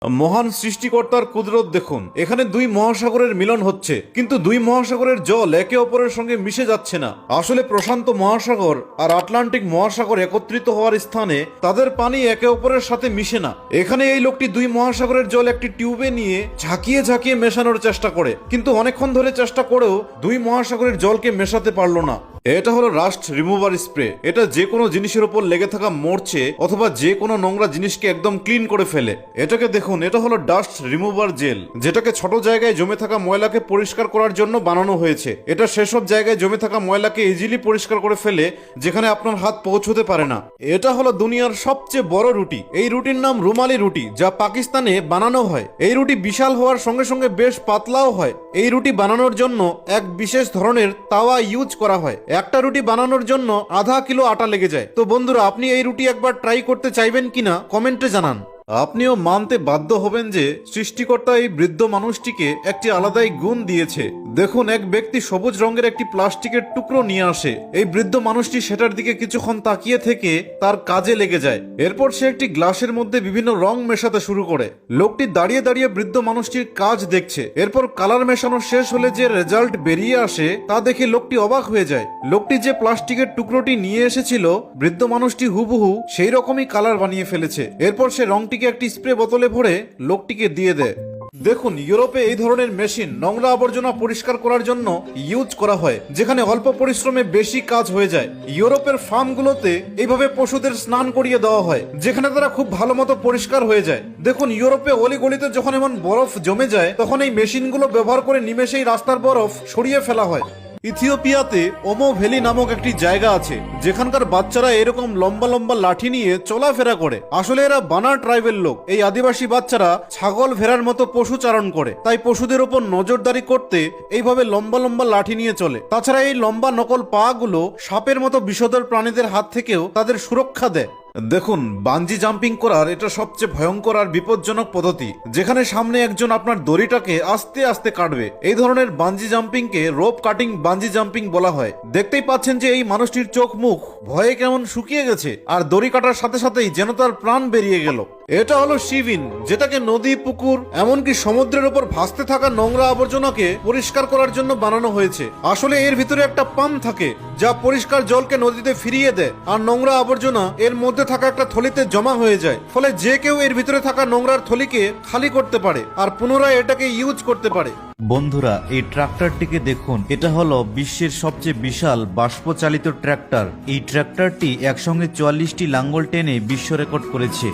মহান সৃষ্টিকর্তার কুদরত দেখুন। এখানে দুই মহাসাগরের মিলন হচ্ছে, কিন্তু দুই মহাসাগরের জল একে অপরের সঙ্গে মিশে যাচ্ছে না। আসলে প্রশান্ত মহাসাগর আর আটলান্টিক মহাসাগর একত্রিত হওয়ার স্থানে তাদের পানি একে অপরের সাথে মিশে না। এখানে এই লোকটি দুই মহাসাগরের জল একটি টিউবে নিয়ে ঝাঁকিয়ে ঝাঁকিয়ে মেশানোর চেষ্টা করে, কিন্তু অনেকক্ষণ ধরে চেষ্টা করেও দুই মহাসাগরের জলকে মেশাতে পারলো না। এটা হলো রাস্ট রিমুভার স্প্রে। এটা যে কোনো জিনিসের উপর লেগে থাকা মরচে অথবা যে কোনো নোংরা জিনিসকে একদম ক্লিন করে ফেলে। এটাকে দেখুন, এটা হলো ডাস্ট রিমুভার জেল, যেটাকে ছোট জায়গায় জমে থাকা ময়লাকে পরিষ্কার করার জন্য বানানো হয়েছে। এটা সেসব জায়গায় জমে থাকা ময়লাকে ইজিলি পরিষ্কার করে ফেলে যেখানে আপনার হাত পৌঁছতে পারে না। এটা হলো দুনিয়ার সবচেয়ে বড় রুটি। এই রুটির নাম রুমালি রুটি, যা পাকিস্তানে বানানো হয়। এই রুটি বিশাল হওয়ার সঙ্গে সঙ্গে বেশ পাতলাও হয়। এই রুটি বানানোর জন্য এক বিশেষ ধরনের তাওয়া ইউজ করা হয়। একটা রুটি বানানোর জন্য আধা কিলো আটা লেগে যায়। তো বন্ধুরা, আপনি এই রুটি একবার ট্রাই করতে চাইবেন কিনা কমেন্টে জানান। আপনিও মানতে বাধ্য হবেন যে সৃষ্টিকর্তা এই বৃদ্ধ মানুষটিকে একটি আলাদাই গুণ দিয়েছে। দেখুন, এক ব্যক্তি সবুজ রঙের একটি প্লাস্টিকের টুকরো নিয়ে আসে। এই বৃদ্ধ মানুষটি সেটার দিকে কিছুক্ষণ তাকিয়ে থেকে তার কাজে লেগে যায়। এরপর সে একটি গ্লাসের মধ্যে বিভিন্ন রং মেশাতে শুরু করে। লোকটি দাঁড়িয়ে দাঁড়িয়ে বৃদ্ধ মানুষটির কাজ দেখছে। এরপর কালার মেশানো শেষ হলে যে রেজাল্ট বেরিয়ে আসে তা দেখে লোকটি অবাক হয়ে যায়। লোকটি যে প্লাস্টিকের টুকরোটি নিয়ে এসেছিল, বৃদ্ধ মানুষটি হুবহু সেই রকমই কালার বানিয়ে ফেলেছে। এরপর সে রংটি একটি স্প্রে বোতলে ভরে লোকটিকে দিয়ে দেয়। দেখুন, ইউরোপে এই ধরনের মেশিন নোংরা আবর্জনা পরিষ্কার করার জন্য ইউজ করা হয়, যেখানে অল্প পরিশ্রমে বেশি কাজ হয়ে যায়। ইউরোপের ফার্মগুলোতে এইভাবে পশুদের স্নান করিয়ে দেওয়া হয়, যেখানে তারা খুব ভালো মতো পরিষ্কার হয়ে যায়। দেখুন, ইউরোপে অলিগলিতে যখন এমন বরফ জমে যায়, তখন এই মেশিনগুলো ব্যবহার করে নিমেষেই রাস্তার বরফ সরিয়ে ফেলা হয়। ইথিওপিয়াতে ওমো ভ্যালি নামক একটি জায়গা আছে, যেখানকার বাচ্চারা এরকম লম্বা লম্বা লাঠি নিয়ে চলাফেরা করে। আসলে এরা বানা ট্রাইবেল লোক। এই আদিবাসী বাচ্চারা ছাগল ভেড়ার মতো পশু চারণ করে, তাই পশুদের ওপর নজরদারি করতে এইভাবে লম্বা লম্বা লাঠি নিয়ে চলে। তাছাড়া এই লম্বা নকল পা গুলো সাপের মতো বিষধর প্রাণীদের হাত থেকেও তাদের সুরক্ষা দেয়। দেখুন, বাঞ্জি জাম্পিং করার এটা সবচেয়ে ভয়ঙ্কর আর বিপজ্জনক পদ্ধতি, যেখানে সামনে একজন আপনার দড়িটাকে আস্তে আস্তে কাটবে। এই ধরনের বাঞ্জি জাম্পিংকে রোপ কাটিং বাঞ্জি জাম্পিং বলা হয়। দেখতেই পাচ্ছেন যে এই মানুষটির চোখ মুখ ভয়ে কেমন শুকিয়ে গেছে, আর দড়ি কাটার সাথে সাথেই যেন তার প্রাণ বেরিয়ে গেল। এটা হলো শিবিন, যেটাকে নদী, পুকুর, এমনকি সমুদ্রের উপর ভাসতে থাকা নোংরা আবর্জনাকে পরিষ্কার করার জন্য বানানো হয়েছে। আসলে এর ভিতরে একটা পাম্প থাকে, যা পরিষ্কার জলকে নদীতে ফিরিয়ে দেয়, আর নোংরা আবর্জনা এর মধ্যে থাকা একটা থলিতে জমা হয়ে যায়। ফলে যে কেউ এর ভিতরে থাকা নোংরার থলিকে খালি করতে পারে আর পুনরায় এটাকে ইউজ করতে পারে। বন্ধুরা, এই ট্রাক্টরটিকে দেখুন। এটা হলো বিশ্বের সবচেয়ে বিশাল বাষ্পচালিত ট্রাক্টর। এই ট্রাক্টরটি একসঙ্গে 44টি লাঙ্গল টেনে বিশ্ব রেকর্ড করেছে।